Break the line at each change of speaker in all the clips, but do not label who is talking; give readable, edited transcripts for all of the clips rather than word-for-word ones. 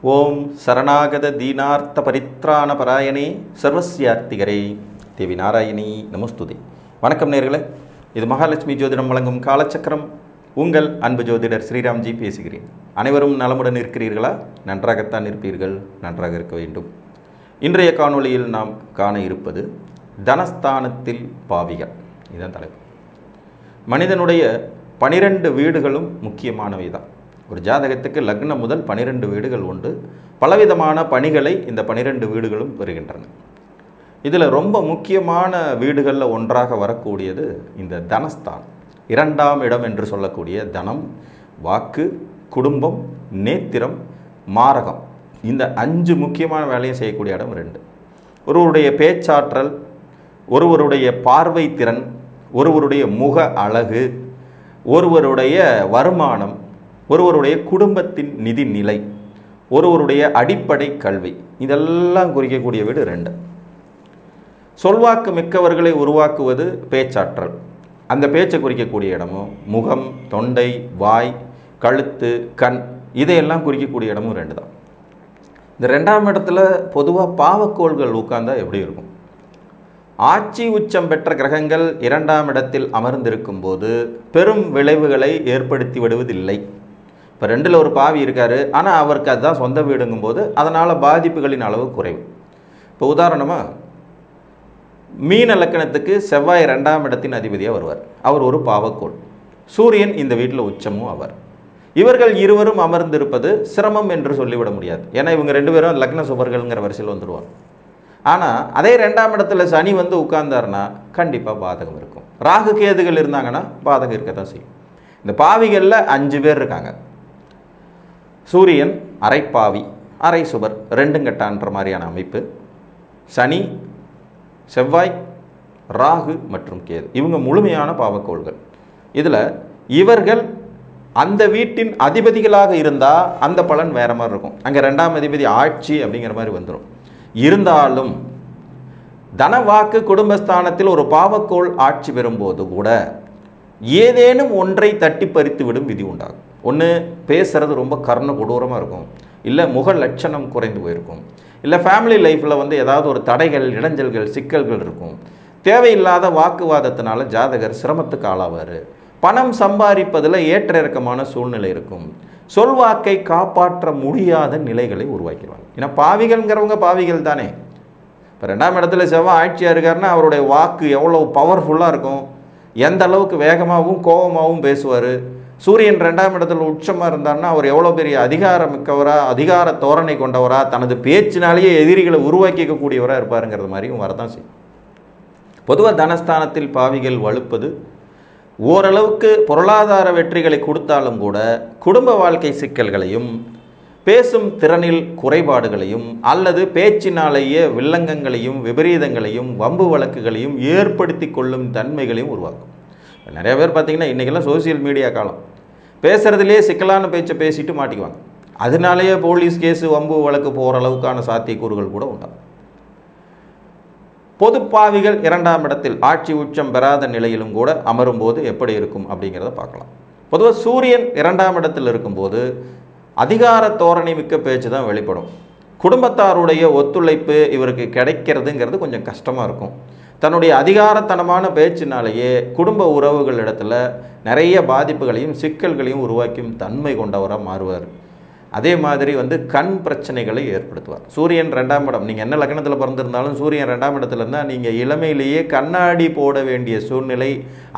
ஓம் சரணாகத தீனார்த்த பரித்ராண பராயணே சர்வஸ்யார்த்திகரே தேவி நாராயணி நமஸ்துதே. வணக்கம் நேர்களே, இது மகாலட்சுமி ஜோதிடம் வழங்கும் காலச்சக்கரம். உங்கள் அன்பு ஜோதிடர் ஸ்ரீராம்ஜி பேசுகிறேன். அனைவரும் நலமுடன் இருக்கிறீர்களா? நன்றாகத்தான் இருப்பீர்கள், நன்றாக இருக்க வேண்டும். இன்றைய காணொளியில் நாம் காண இருப்பது தனஸ்தானத்தில் பாவிகள். இதுதான் தலைப்பு. மனிதனுடைய 12 வீடுகளும் முக்கியமானவை தான். ஒரு ஜாதகத்துக்கு லக்னம் முதல் 12 வீடுகள் உண்டு. பலவிதமான பணிகளை இந்த 12 வீடுகளும் பெறுகின்றன. இதில் ரொம்ப முக்கியமான வீடுகளில் ஒன்றாக வரக்கூடியது இந்த தனஸ்தானம். 2ஆம் இடம் என்று சொல்லக்கூடிய தனம், வாக்கு, குடும்பம், நேத்திரம், மாரகம். இந்த 5 முக்கியமான வேலையை செய்யக்கூடிய இடம் 2. ஒருவருடைய பேச்சாற்றல், ஒருவருடைய பார்வை திறன், ஒருவருடைய முக அழகு, ஒருவருடைய வருமானம், ஒருவருடைய குடும்பத்தின் நிதி நிலை, ஒருவருடைய அடிப்படை கல்வி, இதெல்லாம் குறிக்கக்கூடிய வீடு 2. சொல்வாக்கு மிக்கவர்களை உருவாக்குவது பேச்சாற்றல். அந்த பேச்சை குறிக்கக்கூடிய இடமும் முகம், தொண்டை, வாய், கழுத்து, கண், இதையெல்லாம் குறிக்கக்கூடிய இடமும் 2 தான். இந்த 2ஆம் இடத்துல பொதுவாக பாவக்கோள்கள் உட்கார்ந்தா எப்படி இருக்கும்? ஆட்சி உச்சம் பெற்ற கிரகங்கள் 2ஆம் இடத்தில் அமர்ந்திருக்கும் போது பெரும் விளைவுகளை ஏற்படுத்தி விடுவதில்லை. இப்போ 2ல் ஒரு பாவி இருக்கார், ஆனால் அவருக்கு அதுதான் சொந்த வீடுங்கும் போது அதனால் பாதிப்புகளின் அளவு குறைவு. இப்போ உதாரணமாக மீன லக்கணத்துக்கு செவ்வாய் 2ஆம் இடத்தின் அதிபதியாக வருவார். அவர் ஒரு பாவக்கோள். சூரியன் இந்த வீட்டில் உச்சமும் அவர். இவர்கள் இருவரும் அமர்ந்திருப்பது சிரமம் என்று சொல்லிவிட முடியாது. ஏன்னா இவங்க 2 பேரும் லக்ன சுபர்கள்ங்கிற வரிசையில் வந்துடுவாங்க. ஆனால் அதே 2ஆம் இடத்துல சனி வந்து உட்கார்ந்தாருன்னா கண்டிப்பாக பாதகம் இருக்கும். ராகு கேதுகள் இருந்தாங்கன்னா பாதகம் இருக்க தான் செய்யும். இந்த பாவிகளில் 5 பேர் இருக்காங்க. சூரியன் அரை பாவி, அரை சுபர், 2ம் கட்டான்ற மாதிரியான அமைப்பு. சனி, செவ்வாய், ராகு மற்றும் கேது, இவங்க முழுமையான பாவக்கோள்கள். இதில் இவர்கள் அந்த வீட்டின் அதிபதிகளாக இருந்தால் அந்த பலன் வேற மாதிரி இருக்கும். அங்கே 2ஆம் அதிபதி ஆட்சி அப்படிங்கிற மாதிரி வந்துடும். இருந்தாலும் தனவாக்கு குடும்பஸ்தானத்தில் ஒரு பாவக்கோள் ஆட்சி பெறும்போது கூட ஏதேனும் ஒன்றை தட்டி பறித்து விடும் விதி உண்டாகும். ஒன்று பேசுகிறது ரொம்ப கர்ண கொடூரமாக இருக்கும், இல்லை முக லட்சணம் குறைந்து போயிருக்கும், இல்லை ஃபேமிலி லைஃப்பில் வந்து ஏதாவது ஒரு தடைகள், இடைஞ்சல்கள், சிக்கல்கள் இருக்கும். தேவையில்லாத வாக்குவாதத்தினால ஜாதகர் சிரமத்துக்கு ஆளாவார். பணம் சம்பாதிப்பதில் ஏற்ற இறக்கமான சூழ்நிலை இருக்கும். சொல்வாக்கை காப்பாற்ற முடியாத நிலைகளை உருவாக்கிடுவாங்க. ஏன்னா பாவிகள்ங்கிறவங்க பாவிகள் தானே. இப்போ 2ஆம் இடத்துல செவ்வாய் ஆட்சியாக இருக்காருன்னா அவருடைய வாக்கு எவ்வளோ பவர்ஃபுல்லாக இருக்கும், எந்த அளவுக்கு வேகமாகவும் கோபமாகவும் பேசுவார். சூரியன் 2ஆம் இடத்துல உச்சமாக இருந்தார்னா அவர் எவ்வளோ பெரிய அதிகாரம் மிக்கவராக, அதிகார தோரணை கொண்டவராக, தனது பேச்சினாலேயே எதிரிகளை உருவாக்கிக்கக்கூடியவராக இருப்பாருங்கிறது மாதிரியும் வரதான் செய்யும். பொதுவாக தனஸ்தானத்தில் பாவிகள் வலுப்பது ஓரளவுக்கு பொருளாதார வெற்றிகளை கொடுத்தாலும் கூட குடும்ப வாழ்க்கை சிக்கல்களையும், பேசும் திறனில் குறைபாடுகளையும், அல்லது பேச்சினாலேயே வில்லங்கங்களையும், விபரீதங்களையும், வம்பு வழக்குகளையும் ஏற்படுத்தி கொள்ளும் தன்மைகளையும் உருவாக்கும். நிறைய பேர் பார்த்திங்கன்னா இன்றைக்கெல்லாம் சோசியல் மீடியா காலம், பேசுகிறதுலேயே சிக்கலான பேச்சை பேசிட்டு மாட்டிக்குவாங்க. அதனாலேயே போலீஸ் கேஸு, வம்பு வழக்கு போகிற அளவுக்கான சாத்தியக்கூறுகள் கூட உண்டாகும். பொதுப்பாவிகள் 2ஆம் இடத்தில் ஆட்சி உச்சம் பெறாத நிலையிலும் கூட அமரும்போது எப்படி இருக்கும் அப்படிங்கிறத பார்க்கலாம். பொதுவாக சூரியன் 2ஆம் இடத்தில் இருக்கும்போது அதிகார தோரணை மிக்க பேச்சு தான் வெளிப்படும். குடும்பத்தாருடைய ஒத்துழைப்பு இவருக்கு கிடைக்கிறதுங்கிறது கொஞ்சம் கஷ்டமாக இருக்கும். தன்னுடைய அதிகாரத்தனமான பேச்சினாலேயே குடும்ப உறவுகள் இடத்துல நிறைய பாதிப்புகளையும் சிக்கல்களையும் உருவாக்கும் தன்மை கொண்டவராக மாறுவார். அதே மாதிரி வந்து கண் பிரச்சனைகளை ஏற்படுத்துவார். சூரியன் 2ஆம் இடம், நீங்கள் என்ன லக்னத்தில் பிறந்திருந்தாலும் சூரியன் 2ஆம் இடத்துல இருந்தால் நீங்கள் இளமையிலேயே கண்ணாடி போட வேண்டிய சூழ்நிலை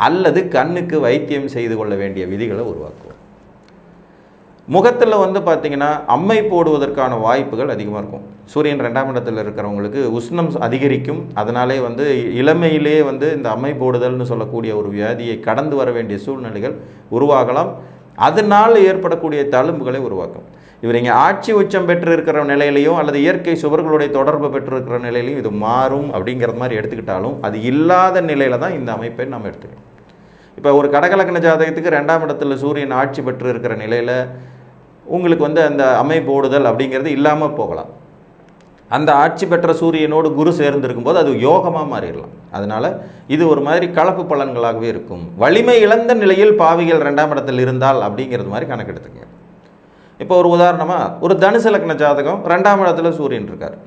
அல்லது கண்ணுக்கு வைத்தியம் செய்து கொள்ள வேண்டிய விதிகளை உருவாக்குவார். முகத்தில் வந்து பார்த்திங்கன்னா அம்மை போடுவதற்கான வாய்ப்புகள் அதிகமாக இருக்கும். சூரியன் 2ஆம் இடத்தில் இருக்கிறவங்களுக்கு உஷ்ணம் அதிகரிக்கும். அதனாலே வந்து இளமையிலே வந்து இந்த அம்மை போடுதல்னு சொல்லக்கூடிய ஒரு வியாதியை கடந்து வர வேண்டிய சூழ்நிலைகள் உருவாகலாம். அதனால் ஏற்படக்கூடிய தழும்புகளை உருவாக்கும். இவர் இங்கே ஆட்சி உச்சம் பெற்று இருக்கிற நிலையிலையும் அல்லது இயற்கை சுவர்களுடைய தொடர்பு பெற்றிருக்கிற நிலையிலையும் இது மாறும் அப்படிங்கிறது மாதிரி எடுத்துக்கிட்டாலும் அது இல்லாத நிலையில் தான் இந்த அமைப்பை நம்ம எடுத்துக்கணும். இப்போ ஒரு கடகலக்கண ஜாதகத்துக்கு 2ஆம் இடத்துல சூரியன் ஆட்சி பெற்று இருக்கிற நிலையில் உங்களுக்கு வந்து அந்த அம்மை போடுதல் அப்படிங்கிறது இல்லாமல் போகலாம். அந்த ஆட்சி பெற்ற சூரியனோடு குரு சேர்ந்திருக்கும் போது அது யோகமாக மாறிடலாம். அதனால் இது ஒரு மாதிரி கலப்பு பலன்களாகவே இருக்கும். வலிமை இழந்த நிலையில் பாவிகள் 2ஆம் இடத்தில் இருந்தால் அப்படிங்கிறது மாதிரி கணக்கெடுத்துங்க. இப்போ ஒரு உதாரணமாக ஒரு தனுசு லக்ன ஜாதகம் 2ஆம் இடத்துல சூரியன் இருக்கார்.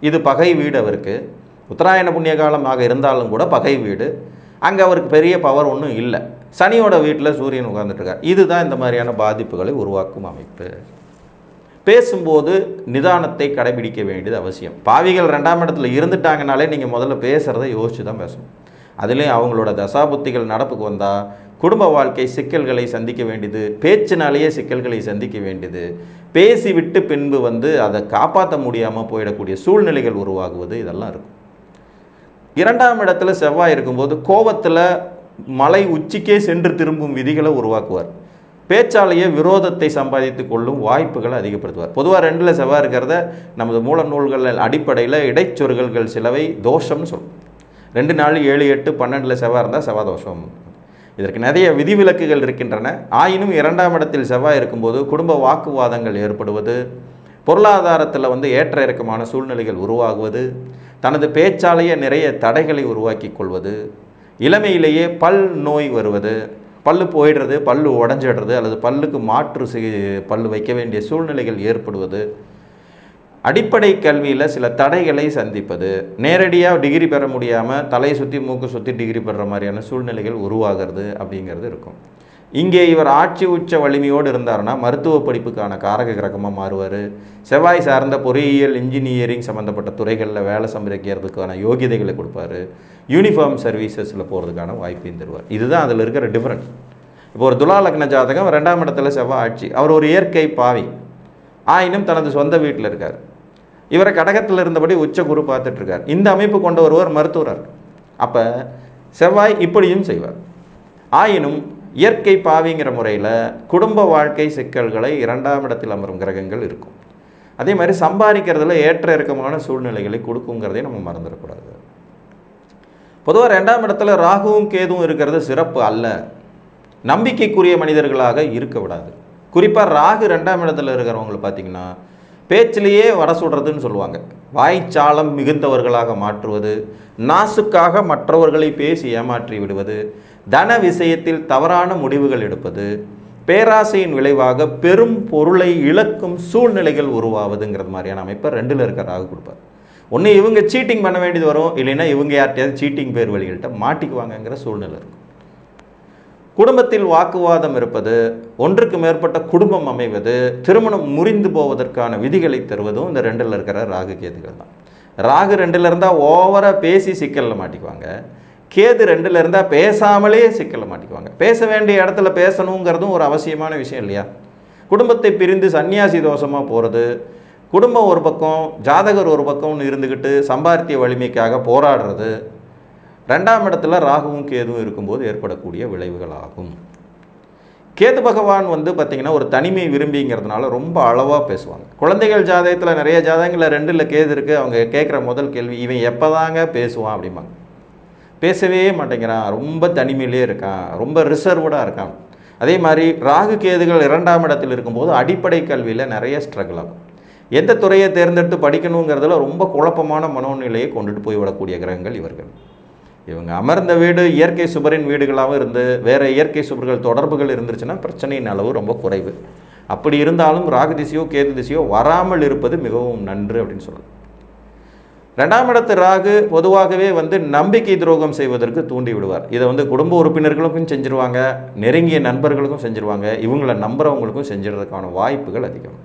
இது பகை வீடு அவருக்கு. உத்தராயண புண்ணிய காலமாக இருந்தாலும் கூட பகை வீடு. அங்கே அவருக்கு பெரிய பவர் ஒன்றும் இல்லை. சனியோட வீட்டில் சூரியன் உட்கார்ந்துட்டுருக்கார். இதுதான் இந்த மாதிரியான பாதிப்புகளை உருவாக்கும் அமைப்பு. பேசும்போது நிதானத்தை கடைபிடிக்க வேண்டியது அவசியம். பாவிகள் 2ஆம் இடத்துல இருந்துட்டாங்கனாலே நீங்கள் முதல்ல பேசுகிறத யோசித்து தான் பேசணும். அதுலேயும் அவங்களோட தசாபுத்திகள் நடப்புக்கு வந்தால் குடும்ப வாழ்க்கை சிக்கல்களை சந்திக்க வேண்டியது, பேச்சினாலேயே சிக்கல்களை சந்திக்க வேண்டியது, பேசிவிட்டு பின்பு அதை காப்பாற்ற முடியாமல் போயிடக்கூடிய சூழ்நிலைகள் உருவாகுவது, இதெல்லாம் இருக்கும். 2ஆம் இடத்துல செவ்வாய் இருக்கும்போது கோபத்தில் மலை உச்சிக்கே சென்று திரும்பும் விதிகளை உருவாக்குவார். பேச்சாலேயே விரோதத்தை சம்பாதித்து கொள்ளும் வாய்ப்புகளை அதிகப்படுத்துவார். பொதுவாக 2ல் செவ்வாய் இருக்கிறத நமது மூல நூல்கள் அடிப்படையில் இடைச்சொருகல்கள் சிலவை தோஷம்னு சொல்லும். 2, 4, 7, 8, 12 செவ்வாய் இருந்தால் செவ்வாய் தோஷம். இதற்கு நிறைய விதிவிலக்குகள் இருக்கின்றன. ஆயினும் 2ஆம் இடத்தில் செவ்வாய் இருக்கும்போது குடும்ப வாக்குவாதங்கள் ஏற்படுவது, பொருளாதாரத்தில் ஏற்ற இறக்கமான சூழ்நிலைகள் உருவாகுவது, தனது பேச்சாலேயே நிறைய தடைகளை உருவாக்கி கொள்வது, இளமையிலேயே பல் நோய் வருவது, பல்லு போயிடுறது, பல்லு உடஞ்சிடுறது, அல்லது பல்லுக்கு மாற்று பல்லு வைக்க வேண்டிய சூழ்நிலைகள் ஏற்படுவது, அடிப்படை கல்வியில் சில தடைகளை சந்திப்பது, நேரடியாக டிகிரி பெற முடியாமல் தலையை சுற்றி மூக்கு சுற்றி டிகிரி பெறுற மாதிரியான சூழ்நிலைகள் உருவாகிறது அப்படிங்கிறது இருக்கும். இங்கே இவர் ஆட்சி உச்ச வலிமையோடு இருந்தார்னா மருத்துவ படிப்புக்கான காரக கிரகமாக மாறுவார். செவ்வாய் சார்ந்த பொறியியல், இன்ஜினியரிங் சம்மந்தப்பட்ட துறைகளில் வேலை சம்பாதிக்கிறதுக்கான யோகியதைகளை கொடுப்பார். யூனிஃபார்ம் சர்வீசஸில் போகிறதுக்கான வாய்ப்பையும் தருவார். இதுதான் அதில் இருக்கிற டிஃப்ரென்ஸ். இப்போ ஒரு துலா லக்ன ஜாதகம் 2ஆம் இடத்துல செவ்வாய் ஆட்சி, அவர் ஒரு இயற்கை பாவி, ஆயினும் தனது சொந்த வீட்டில் இருக்கார். இவரை கடகத்தில் இருந்தபடி உச்ச குரு பார்த்துட்ருக்கார். இந்த அமைப்பு கொண்ட ஒருவர் மருத்துவரார். அப்போ செவ்வாய் இப்படியும் செய்வார். ஆயினும் இயற்கை பாவிங்கிற முறையில் குடும்ப வாழ்க்கை சிக்கல்களை 2ஆம் இடத்தில் அமரும் கிரகங்கள் இருக்கும். அதே மாதிரி சம்பாதிக்கிறதுல ஏற்ற இறக்கமான சூழ்நிலைகளை கொடுக்குங்கிறதே நம்ம மறந்துடக்கூடாது. பொதுவாக 2ஆம் இடத்துல ராகுவும் கேதுவும் இருக்கிறது சிறப்பு அல்ல. நம்பிக்கைக்குரிய மனிதர்களாக இருக்க விடாது. குறிப்பாக ராகு 2ஆம் இடத்துல இருக்கிறவங்களை பார்த்திங்கன்னா பேச்சிலேயே வட சுடுறதுன்னு சொல்லுவாங்க. வாய்ச்சாலம் மிகுந்தவர்களாக மாற்றுவது, நாசுக்காக மற்றவர்களை பேசி ஏமாற்றி விடுவது, தன விஷயத்தில் தவறான முடிவுகள் எடுப்பது, பேராசையின் விளைவாக பெரும் பொருளை இழக்கும் சூழ்நிலைகள் உருவாவதுங்கிறது மாதிரியான அமைப்பை 2ல் இருக்க ராகு கொடுப்பார். ஒன்று இவங்க சீட்டிங் பண்ண வேண்டியது வரும், இல்லைன்னா இவங்க யார்ட்டையாவது சீட்டிங் பேர் வழிகள்கிட்ட மாட்டிக்குவாங்கங்கிற சூழ்நிலை இருக்கும். குடும்பத்தில் வாக்குவாதம் இருப்பது, ஒன்றுக்கு மேற்பட்ட குடும்பம் அமைவது, திருமணம் முறிந்து போவதற்கான விதிகளை தருவதும் இந்த 2ல் இருக்கிற ராகு கேதுகள் தான். ராகு 2ல் இருந்தால் ஓவராக பேசி சிக்கலில் மாட்டிக்குவாங்க. கேது 2ல் இருந்தால் பேசாமலே சிக்கலில் மாட்டிக்குவாங்க. பேச வேண்டிய இடத்துல பேசணுங்கிறதும் ஒரு அவசியமான விஷயம் இல்லையா? குடும்பத்தை பிரிந்து சன்னியாசி தோஷமாக போகிறது, குடும்பம் ஒரு பக்கம், ஜாதகர் ஒரு பக்கம்னு இருந்துக்கிட்டு சம்பாத்திய வலிமைக்காக போராடுறது, 2ஆம் இடத்துல ராகுவும் கேதுவும் இருக்கும்போது ஏற்படக்கூடிய விளைவுகள் ஆகும். கேது பகவான் பார்த்திங்கன்னா ஒரு தனிமை விரும்பிங்கிறதுனால ரொம்ப அளவாக பேசுவாங்க. குழந்தைகள் ஜாதகத்தில் நிறைய ஜாதகங்களில் 2ல் கேது இருக்குது. அவங்க கேட்குற முதல் கேள்வி, இவன் எப்போ தாங்க பேசுவான் அப்படிம்பாங்க. பேசவே மாட்டேங்கிறான், ரொம்ப தனிமையிலே இருக்கான், ரொம்ப ரிசர்வ்டாக இருக்கான். அதே மாதிரி ராகு கேதுகள் 2ஆம் இடத்தில் இருக்கும்போது அடிப்படை கல்வியில் நிறைய ஸ்ட்ரகிள் ஆகும். எந்த துறையை தேர்ந்தெடுத்து படிக்கணுங்கிறதுல ரொம்ப குழப்பமான மனோநிலையை கொண்டுட்டு போய்விடக்கூடிய கிரகங்கள் இவர்கள். இவங்க அமர்ந்த வீடு இயற்கை சுபரின் வீடுகளாகவும் இருந்து வேறு இயற்கை சுபர்கள் தொடர்புகள் இருந்துருச்சுன்னா பிரச்சனையின் அளவு ரொம்ப குறைவு. அப்படி இருந்தாலும் ராகு திசையோ கேது திசையோ வராமல் இருப்பது மிகவும் நன்று அப்படின்னு சொல்லலாம். 2ஆம் இடத்து ராகு பொதுவாகவே நம்பிக்கை துரோகம் செய்வதற்கு தூண்டி விடுவார். இதை குடும்ப உறுப்பினர்களுக்கும் செஞ்சுருவாங்க, நெருங்கிய நண்பர்களுக்கும் செஞ்சுருவாங்க, இவங்களை நம்புறவங்களுக்கும் செஞ்சுறதுக்கான வாய்ப்புகள் அதிகம்.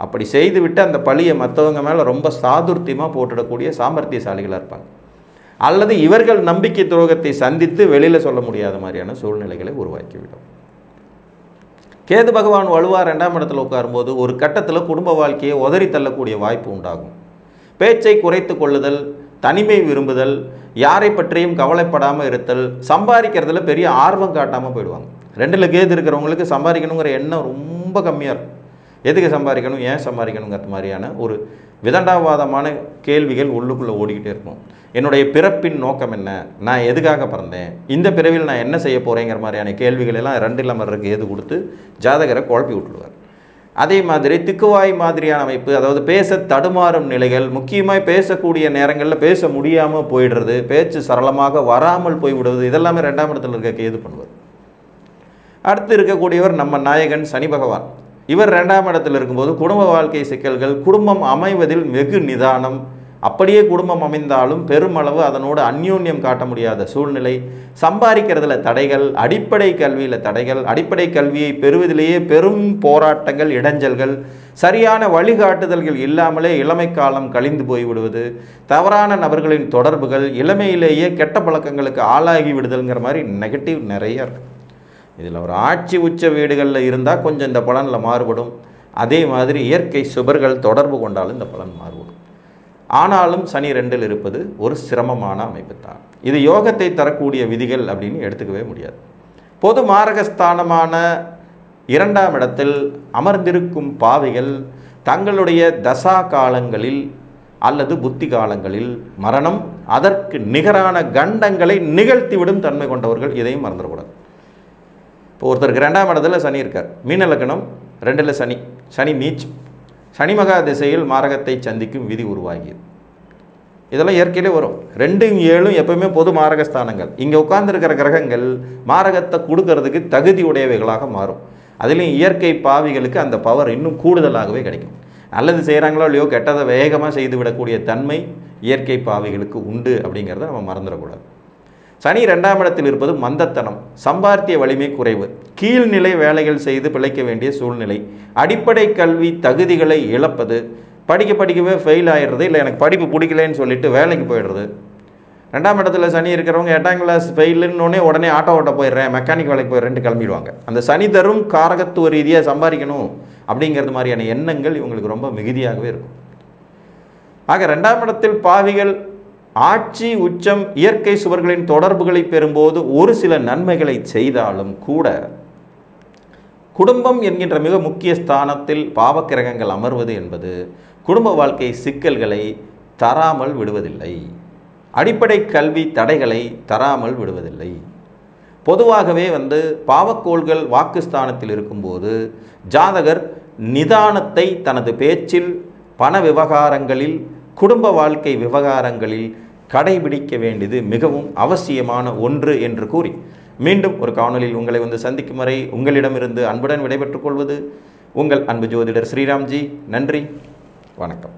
அப்படி செய்துவிட்டு அந்த பழியை மற்றவங்க மேலே ரொம்ப சாதுர்த்தியமாக போட்டுடக்கூடிய சாமர்த்தியசாலிகளாக இருப்பாங்க. அல்லது இவர்கள் நம்பிக்கை துரோகத்தை சந்தித்து வெளியில் சொல்ல முடியாத மாதிரியான சூழ்நிலைகளை உருவாக்கிவிடும். கேது பகவான் வலுவாக 2ஆம் இடத்துல உட்காரும்போது ஒரு கட்டத்தில் குடும்ப வாழ்க்கையை உதறி தள்ளக்கூடிய வாய்ப்பு உண்டாகும். பேச்சை குறைத்து கொள்ளுதல், தனிமை விரும்புதல், யாரை பற்றியும் கவலைப்படாமல் இருத்தல், சம்பாதிக்கிறதுல பெரிய ஆர்வம் காட்டாமல் போயிடுவாங்க. 2ல் கேது இருக்கிறவங்களுக்கு சம்பாதிக்கணுங்கிற எண்ணம் ரொம்ப கம்மியாக இருக்கும். எதுக்கு சம்பாதிக்கணும், ஏன் சம்பாதிக்கணுங்கிற மாதிரியான ஒரு விதண்டாவாதமான கேள்விகள் உள்ளுக்குள்ளே ஓடிக்கிட்டே இருக்கும். என்னுடைய பிறப்பின் நோக்கம் என்ன, நான் எதுக்காக பிறந்தேன், இந்த பிறவியில் நான் என்ன செய்ய போகிறேங்கிற மாதிரியான கேள்விகள் எல்லாம் 2ல் அமர்றதுக்கு ஏது கொடுத்து ஜாதகரை குழப்பி விட்டுடுவார். அதே மாதிரி திக்குவாய் மாதிரியான அமைப்பு, அதாவது பேச தடுமாறும் நிலைகள், முக்கியமாக பேசக்கூடிய நேரங்களில் பேச முடியாமல் போயிடுறது, பேச்சு சரளமாக வராமல் போய்விடுவது, இதெல்லாமே 2ஆம் இடத்துல இருக்க கேது பண்ணுவார். அடுத்து இருக்கக்கூடியவர் நம்ம நாயகன் சனி பகவான். இவர் 2ஆம் இடத்தில் இருக்கும்போது குடும்ப வாழ்க்கை சிக்கல்கள், குடும்பம் அமைவதில் வெகு நிதானம், அப்படியே குடும்பம் அமைந்தாலும் பெருமளவு அதனோடு அந்யோன்யம் காட்ட முடியாத சூழ்நிலை, சம்பாதிக்கிறதுல தடைகள், அடிப்படை கல்வியில் தடைகள், அடிப்படை கல்வியை பெறுவதிலேயே பெரும் போராட்டங்கள், இடைஞ்சல்கள், சரியான வழிகாட்டுதல்கள் இல்லாமலே இளமை காலம் கழிந்து போய்விடுவது, தவறான நபர்களின் தொடர்புகள், இளமையிலேயே கெட்ட பழக்கங்களுக்கு ஆளாகி விடுதல்ங்கிற மாதிரி நெகட்டிவ் நிறைய இருக்குது. இதில் ஒரு ஆட்சி உச்ச வீடுகளில் இருந்தால் கொஞ்சம் இந்த பலனில் மாறுபடும். அதே மாதிரி இயற்கை சுபர்கள் தொடர்பு கொண்டாலும் இந்த பலன் மாறுபடும். ஆனாலும் சனி 2இல் இருப்பது ஒரு சிரமமான அமைப்பு தான். இது யோகத்தை தரக்கூடிய விதிகள் அப்படின்னு எடுத்துக்கவே முடியாது. பொது மாரகஸ்தானமான 2ஆம் இடத்தில் அமர்ந்திருக்கும் பாவிகள் தங்களுடைய தசா காலங்களில் அல்லது புத்தி காலங்களில் மரணம், அதற்கு நிகரான கண்டங்களை நிகழ்த்திவிடும் தன்மை கொண்டவர்கள். இதையும் மறந்துடக்கூடாது. இப்போ ஒருத்தருக்கு 2ஆம் இடத்துல சனி இருக்கார், மீன லக்னம், 2இல் சனி, சனி நீச், சனி மகா திசையில் மாரகத்தை சந்திக்கும் விதி உருவாகியது. இதெல்லாம் இயற்கையிலே வரும். 2ம் 7ம் எப்பவுமே பொது மாரகஸ்தானங்கள். இங்கே உட்கார்ந்துருக்கிற கிரகங்கள் மாரகத்தை கொடுக்கறதுக்கு தகுதி உடையவைகளாக மாறும். அதுலேயும் இயற்கை பாவிகளுக்கு அந்த பவர் இன்னும் கூடுதலாகவே கிடைக்கும். நல்லது செய்கிறாங்களோ இல்லையோ கெட்டதை வேகமாக செய்து விடக்கூடிய தன்மை இயற்கை பாவிகளுக்கு உண்டு அப்படிங்கிறத நம்ம மறந்துடக்கூடாது. சனி 2ஆம் இடத்தில் இருப்பது மந்தத்தனம், சம்பாத்திய வலிமை குறைவு, கீழ்நிலை வேலைகள் செய்து பிழைக்க வேண்டிய சூழ்நிலை, அடிப்படை கல்வி தகுதிகளை இழப்பது, படிக்கவே ஃபெயில் ஆகிடுறது, இல்லை எனக்கு படிப்பு பிடிக்கலன்னு சொல்லிட்டு வேலைக்கு போயிடுறது. 2ஆம் இடத்துல சனி இருக்கிறவங்க 8ஆம் கிளாஸ் ஃபெயிலுன்னொடனே உடனே ஆட்டோ ஓட்ட போயிடுறேன், மெக்கானிக் வேலைக்கு போயிடுறேன்ட்டு கிளம்பிடுவாங்க. அந்த சனி தரும் காரகத்துவ ரீதியாக சம்பாதிக்கணும் அப்படிங்கிறது மாதிரியான எண்ணங்கள் இவங்களுக்கு ரொம்ப மிகுதியாகவே இருக்கும். ஆக 2ஆம் இடத்தில் பாவிகள் ஆட்சி உச்சம் இயற்கை சுவர்களின் தொடர்புகளை பெறும்போது ஒரு சில நன்மைகளை செய்தாலும் கூட குடும்பம் என்கின்ற மிக முக்கிய ஸ்தானத்தில் பாவக்கிரகங்கள் அமர்வது என்பது குடும்ப வாழ்க்கை சிக்கல்களை தராமல் விடுவதில்லை, அடிப்படை கல்வி தடைகளை தராமல் விடுவதில்லை. பொதுவாகவே பாவக்கோள்கள் வாக்குஸ்தானத்தில் இருக்கும்போது ஜாதகர் நிதானத்தை தனது பேச்சில், பண விவகாரங்களில், குடும்ப வாழ்க்கை விவகாரங்களில் கடைபிடிக்க வேண்டியது மிகவும் அவசியமான ஒன்று என்று கூறி மீண்டும் ஒரு காணொலியில் உங்களை சந்திக்கும் வரை உங்களிடமிருந்து அன்புடன் விடைபெற்றுக் கொள்வது உங்கள் அன்பு ஜோதிடர் ஸ்ரீராம்ஜி. நன்றி, வணக்கம்.